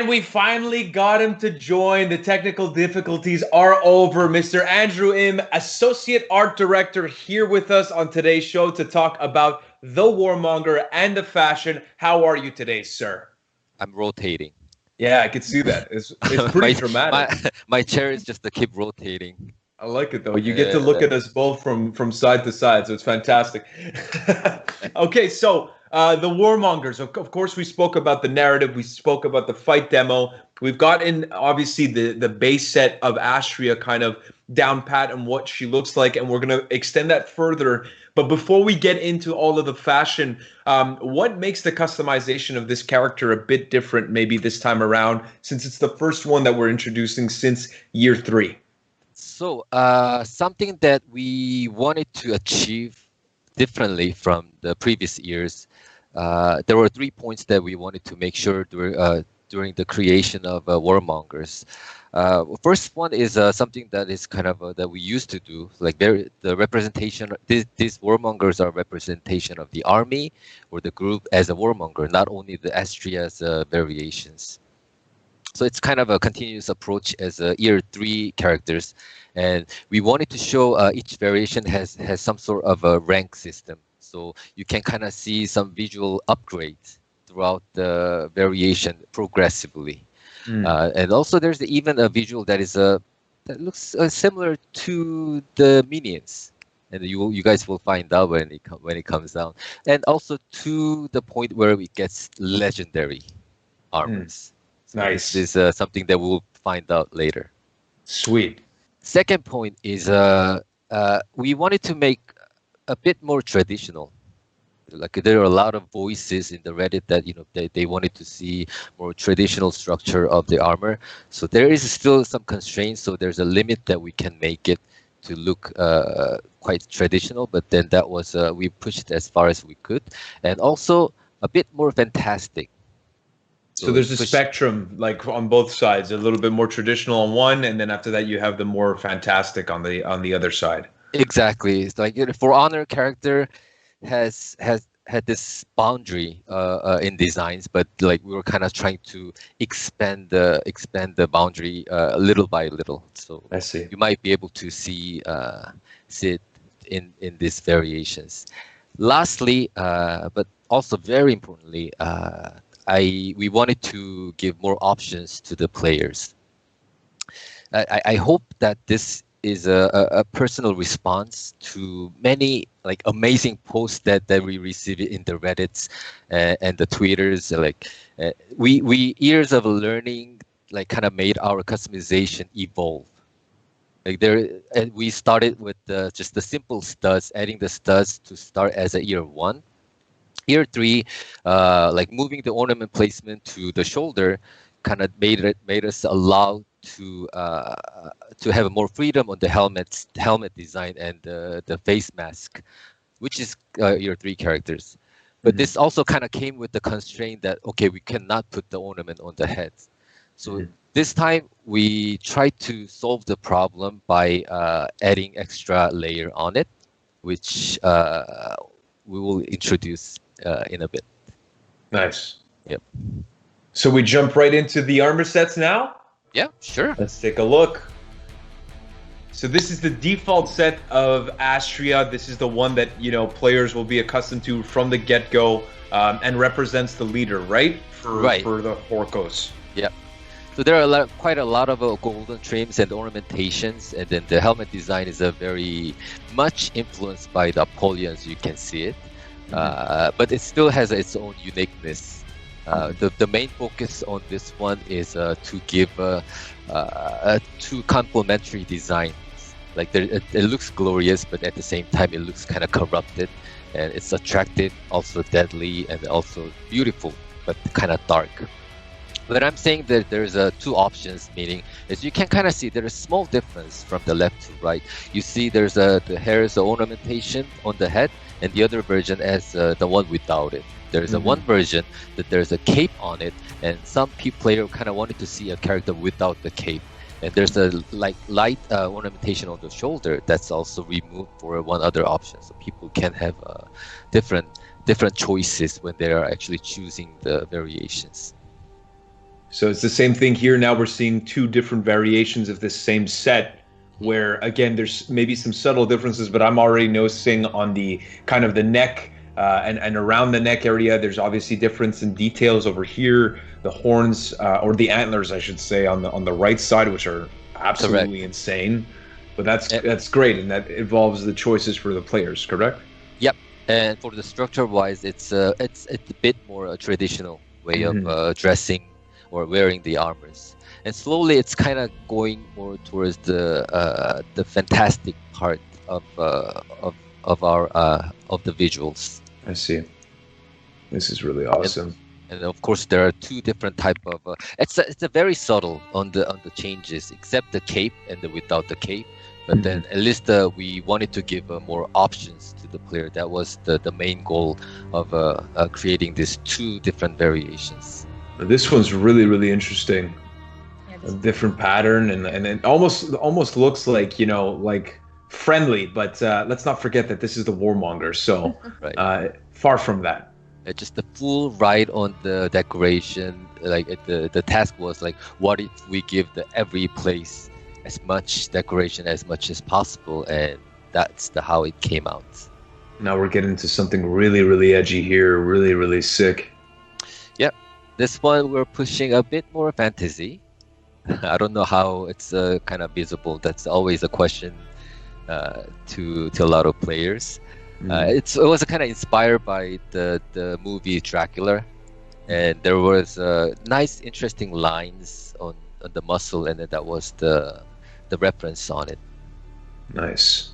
we finally got him to join. The technical difficulties are over. Mr. Andrew Im, Associate Art Director, here with us on today's show to talk about the Warmonger and the fashion. How are you today, sir? I'm rotating. Yeah, I can see that. It's pretty dramatic. My chair is just to keep rotating. I like it though. You get to look at us both from side to side, so it's fantastic. Okay, so the Warmongers. Of course, we spoke about the narrative. We spoke about the fight demo. We've got in obviously the base set of Astrea kind of down pat and what she looks like, and we're gonna extend that further. But before we get into all of the fashion, what makes the customization of this character a bit different, maybe this time around, since it's the first one that we're introducing since year 3? So, something that we wanted to achieve differently from the previous years, there were 3 points that we wanted to make sure during the creation of Warmongers. First one is something that is kind of that we used to do, like the representation. These Warmongers are representation of the army or the group as a Warmonger, not only the Astrea's variations. So it's kind of a continuous approach as year 3 characters, and we wanted to show each variation has some sort of a rank system, so you can kind of see some visual upgrades throughout the variation progressively. And also there's even a visual that is that looks similar to the minions, and you guys will find out when it comes down, and also to the point where it gets legendary armors. So Nice. this is something that we'll find out later. Sweet. Second point is we wanted to make a bit more traditional. Like there are a lot of voices in the Reddit that they wanted to see more traditional structure of the armor. So there is still some constraints. So there's a limit that we can make it to look quite traditional. But then that was we pushed as far as we could, and also a bit more fantastic. So there's a spectrum, like on both sides, a little bit more traditional on one, and then after that you have the more fantastic on the other side. Exactly. It's like For Honor character has had this boundary in designs, but like we were kind of trying to expand the boundary little by little. So I see. You might be able to see it in these variations. Lastly, but also very importantly, we wanted to give more options to the players. I hope that this is a personal response to many like amazing posts that we receive in the Reddits and the Twitters. Like we years of learning like kind of made our customization evolve. Like and we started with just the simple studs, adding the studs to start as a year 1. Year 3, like moving the ornament placement to the shoulder, kind of made us allow to have more freedom on the helmet design and the face mask, which is year 3 characters. But this also kind of came with the constraint that we cannot put the ornament on the head. So this time we tried to solve the problem by adding extra layer on it, which we will introduce in a bit. Nice. Yep. So we jump right into the armor sets now? Yeah, sure. Let's take a look. So this is the default set of Astrea. This is the one that players will be accustomed to from the get-go, and represents the leader, right? For the Horkos. Yeah. So there are quite a lot of golden trims and ornamentations, and then the helmet design is very much influenced by the Apollyon, as you can see it. But it still has its own uniqueness. The main focus on this one is to give two complementary designs. Like it looks glorious, but at the same time it looks kind of corrupted, and it's attractive, also deadly, and also beautiful, but kind of dark. But I'm saying that there's two options, meaning as you can kind of see, there's a small difference from the left to right. You see there's the hair's ornamentation on the head, and the other version has the one without it. There's a one version that there's a cape on it, and some player kind of wanted to see a character without the cape. And there's a light ornamentation on the shoulder that's also removed for one other option, so people can have different choices when they are actually choosing the variations. So it's the same thing here. Now we're seeing two different variations of this same set, where again there's maybe some subtle differences, but I'm already noticing on the kind of the neck and around the neck area, there's obviously difference in details over here. The horns or the antlers, I should say, on the right side, which are absolutely insane. But that's great, and that involves the choices for the players, correct? Yep. And for the structure wise, it's a bit more a traditional way of dressing or wearing the armors, and slowly it's kind of going more towards the fantastic part of our of the visuals. I see. This is really awesome. And of course, there are two different type of. It's a very subtle on the changes, except the cape and the without the cape. But then at least we wanted to give more options to the player. That was the main goal of creating these two different variations. This one's really, really interesting. A different pattern, and it almost looks like, like friendly, but let's not forget that this is the Warmonger, so far from that. Just the full ride on the decoration. Like the task was like, what if we give every place as much decoration as much as possible, and that's how it came out. Now we're getting to something really, really edgy here, really, really sick. Yep. This one we're pushing a bit more fantasy. I don't know how it's kind of visible. That's always a question to a lot of players. It was kind of inspired by the movie Dracula, and there was nice, interesting lines on the muscle, and then that was the reference on it. Nice.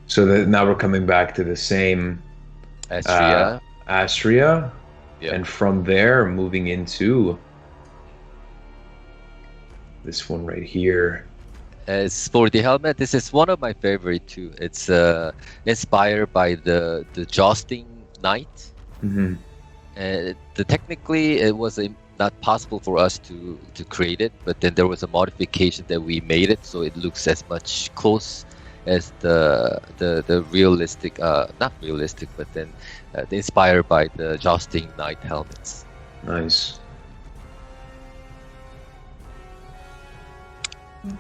So now we're coming back to the same Astrea. Yep. And from there, moving into this one right here. As for the helmet, this is one of my favorite too. It's inspired by the jousting knight. Technically, it was not possible for us to create it, but then there was a modification that we made it so it looks as much close as the realistic, not realistic, but then inspired by the jousting knight helmets. Nice.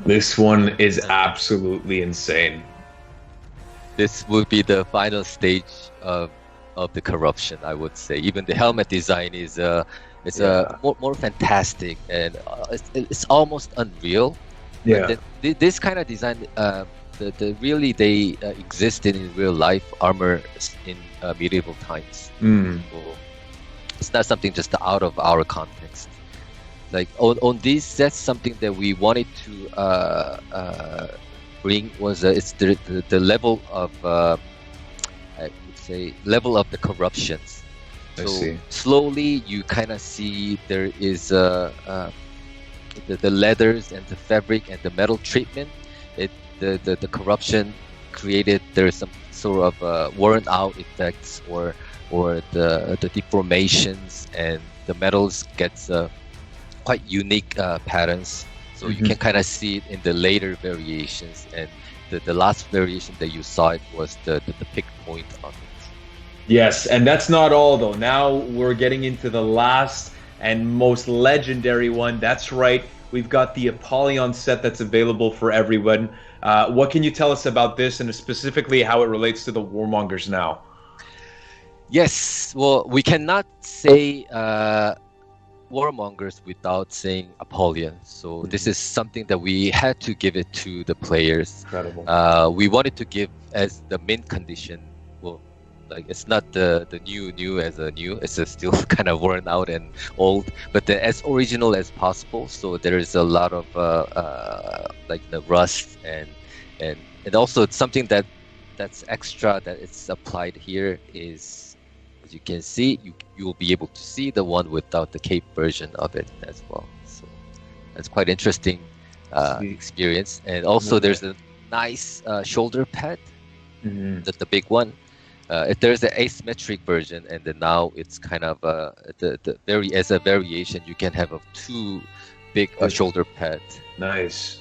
This one is absolutely insane. This would be the final stage of the corruption, I would say. Even the helmet design is more fantastic, and it's almost unreal. Yeah. This kind of design, really they existed in real life armor in medieval times. So it's not something just out of our context. Like on these sets, something that we wanted to bring was it's the level of I would say level of the corruptions. So slowly you kind of see there is the leathers and the fabric and the metal treatment. The corruption created there's some sort of worn out effects or the deformations, and the metals gets quite unique patterns. So you can kind of see it in the later variations, and the last variation that you saw it was the pick point on it. Yes, and that's not all though. Now we're getting into the last and most legendary one. That's right. We've got the Apollyon set that's available for everyone. What can you tell us about this, and specifically how it relates to the Warmongers now? Yes, well, we cannot say Warmongers without saying Apollyon. So this is something that we had to give it to the players. Incredible. We wanted to give as the mint condition. Well, like it's not the new as a new. It's still kind of worn out and old, but as original as possible. So there is a lot of like the rust and also it's something that's extra that it's applied here is, as you can see, you will be able to see the one without the cape version of it as well. So that's quite interesting experience. And also there's a nice shoulder pad, the big one. There's an asymmetric version, and then now it's kind of as a variation you can have two big shoulder pad. Nice.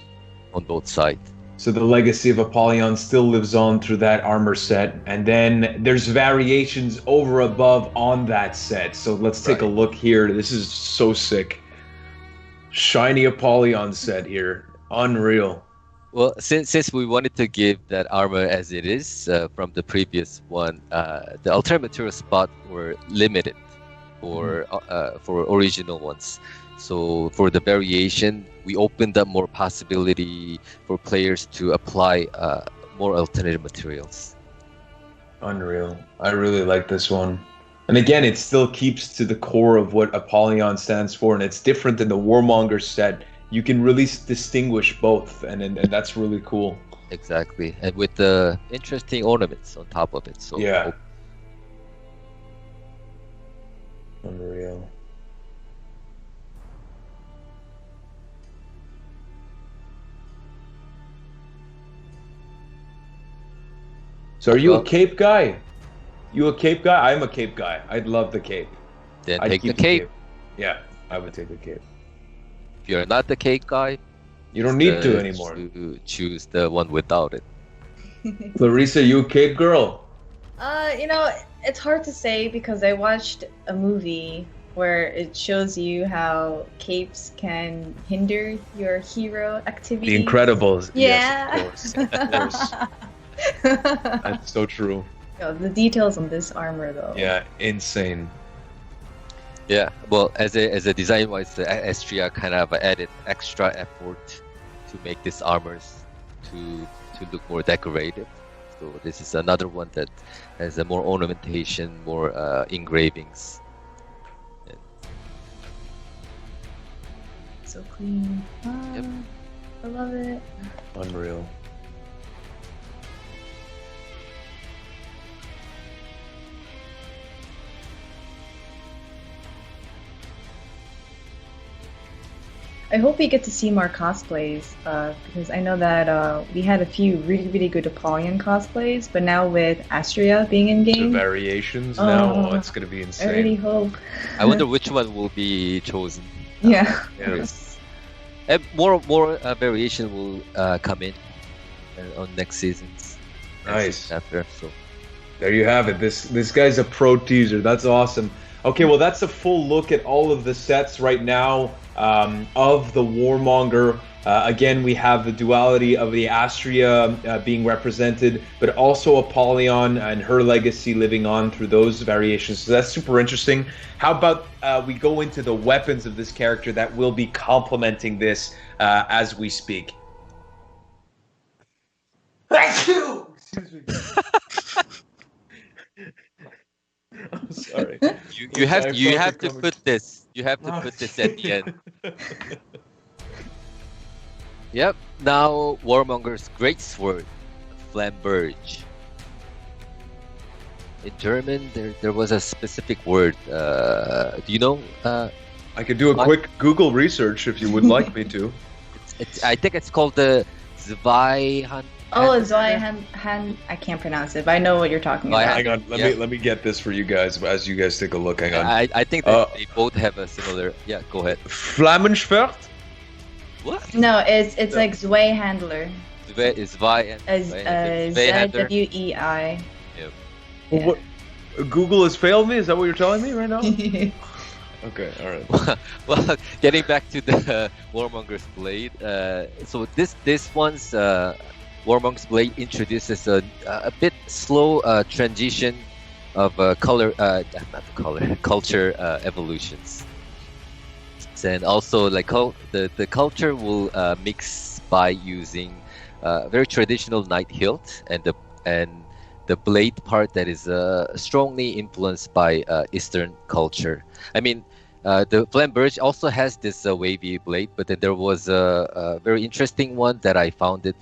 On both sides. So the legacy of Apollyon still lives on through that armor set, and then there's variations over above on that set. So let's take a look here. This is so sick. Shiny Apollyon set here. Unreal. Well, since we wanted to give that armor as it is from the previous one, the alternate material spot were limited for original ones. So for the variation, we opened up more possibility for players to apply more alternative materials. Unreal. I really like this one. And again, it still keeps to the core of what Apollyon stands for, and it's different than the Warmonger set. You can really distinguish both, and that's really cool. Exactly, and with the interesting ornaments on top of it. So yeah. Unreal. So are you a cape guy? You a cape guy? I'm a cape guy. I'd love the cape. Then I'd take the cape. Yeah, I would take the cape. If you're not the cape guy, you don't need to anymore. Choose the one without it. Clarissa, you a cape girl? You know, it's hard to say because I watched a movie where it shows you how capes can hinder your hero activity. The Incredibles. Yeah. Yes, of course. That's so true. The details on this armor, though. Yeah, insane. Yeah, well, as a design wise, Astrea kind of added extra effort to make these armors to look more decorative. So this is another one that has a more ornamentation, more engravings. So clean. Yep. I love it. Unreal. I hope we get to see more cosplays because I know that we had a few really, really good Apollyon cosplays, but now with Astrea being in game, the variations now, it's going to be insane. I really hope. I wonder which one will be chosen. Yeah. Yes. And more variation will come in on next seasons. Nice. After, so there you have it. This guy's a pro teaser. That's awesome. Okay, well, that's a full look at all of the sets right now of the Warmonger. Again, we have the duality of the Astrea being represented, but also Apollyon and her legacy living on through those variations. So that's super interesting. How about we go into the weapons of this character that will be complementing this as we speak? Excuse me. I'm sorry. You have to put this. You have to put this at the end. Yep. Now Warmonger's great sword, Flamberge. In German, there was a specific word. Do you know? I could do a quick Google research if you would like me to. I think it's called the Zweihand. Oh, Zweihand. I can't pronounce it, but I know what you're talking about. Hang on, let me get this for you guys as you guys take a look. Hang on. I think that they both have a similar. Yeah, go ahead. Flammenschwert? What? No, it's like Zweihandler. Zwei Zwei. Yep. Yeah. What? Google has failed me? Is that what you're telling me right now? Okay, all right. Well, getting back to the Warmonger's blade. So this one's Warmonger's blade introduces a bit slow transition of culture evolutions. And also, like the culture will mix by using very traditional knight hilt and the blade part that is strongly influenced by Eastern culture. I mean, the Flamberge also has this wavy blade, but then there was a very interesting one that I found it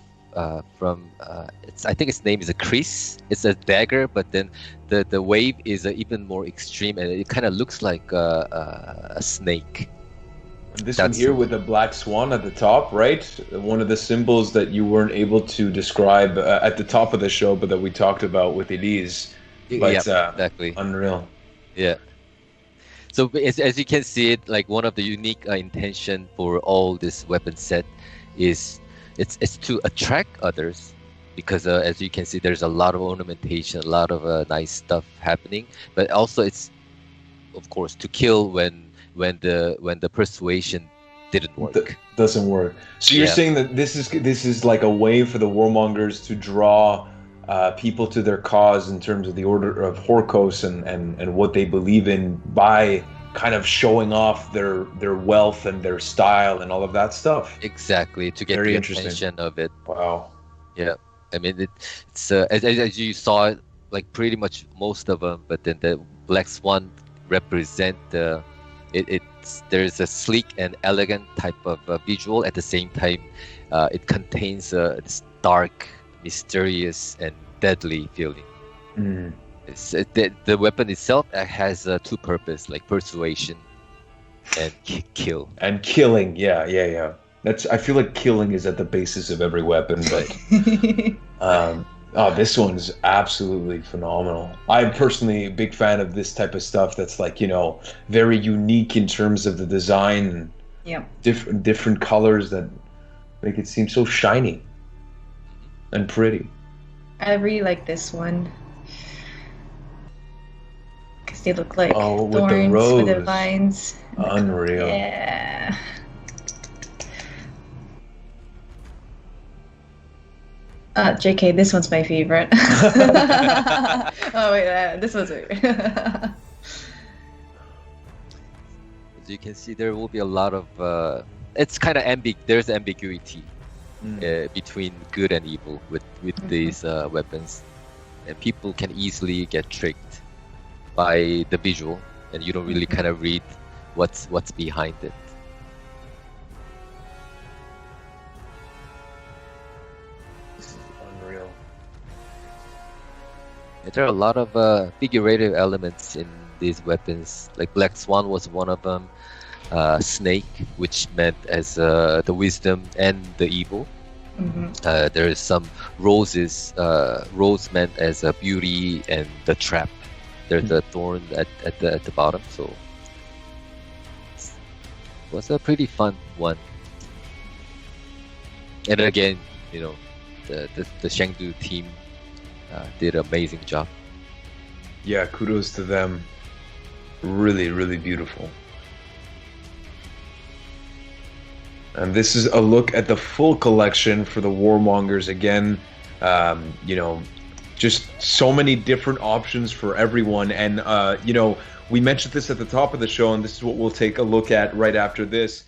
from. I think its name is a Kreese. It's a dagger, but then the wave is even more extreme, and it kind of looks like a snake. And this one here with the black swan at the top, right? One of the symbols that you weren't able to describe at the top of the show, but that we talked about with Elise. But, yeah, exactly. Unreal. Yeah. So as you can see it, like one of the unique intention for all this weapon set is it's to attract others, because as you can see, there's a lot of ornamentation, a lot of nice stuff happening, but also it's of course to kill when the persuasion didn't work. Doesn't work. So you're saying that this is like a way for the warmongers to draw people to their cause in terms of the order of Horkos and what they believe in by kind of showing off their wealth and their style and all of that stuff. Exactly, to get Very the interesting. attention of it. Wow. Yeah, I mean it's as you saw it, like pretty much most of them, but then the Black Swan represent there's a sleek and elegant type of visual. At the same time, it contains this dark, mysterious, and deadly feeling. Mm. The weapon itself has two purposes, like persuasion and kill. And killing, yeah. I feel like killing is at the basis of every weapon, but this one's absolutely phenomenal. I'm personally a big fan of this type of stuff that's like, very unique in terms of the design. Yeah. Different colors that make it seem so shiny and pretty. I really like this one. Because they look like with the thorns rose. with the vines. Unreal. Yeah. JK, this one's my favorite. Oh wait, this one's my favorite. As you can see, there will be a lot of it's kind of there's ambiguity between good and evil with these weapons, and people can easily get tricked by the visual, and you don't really kind of read what's behind it. There are a lot of figurative elements in these weapons. Like Black Swan was one of them. Snake, which meant as the wisdom and the evil. Mm-hmm. There is some roses. Rose meant as a beauty and the trap. There's a thorn at the bottom. So it was a pretty fun one. And again, the Chengdu team did an amazing job. Yeah, kudos to them. Really, really beautiful. And this is a look at the full collection for the Warmongers. Again, just so many different options for everyone. And, we mentioned this at the top of the show, and this is what we'll take a look at right after this.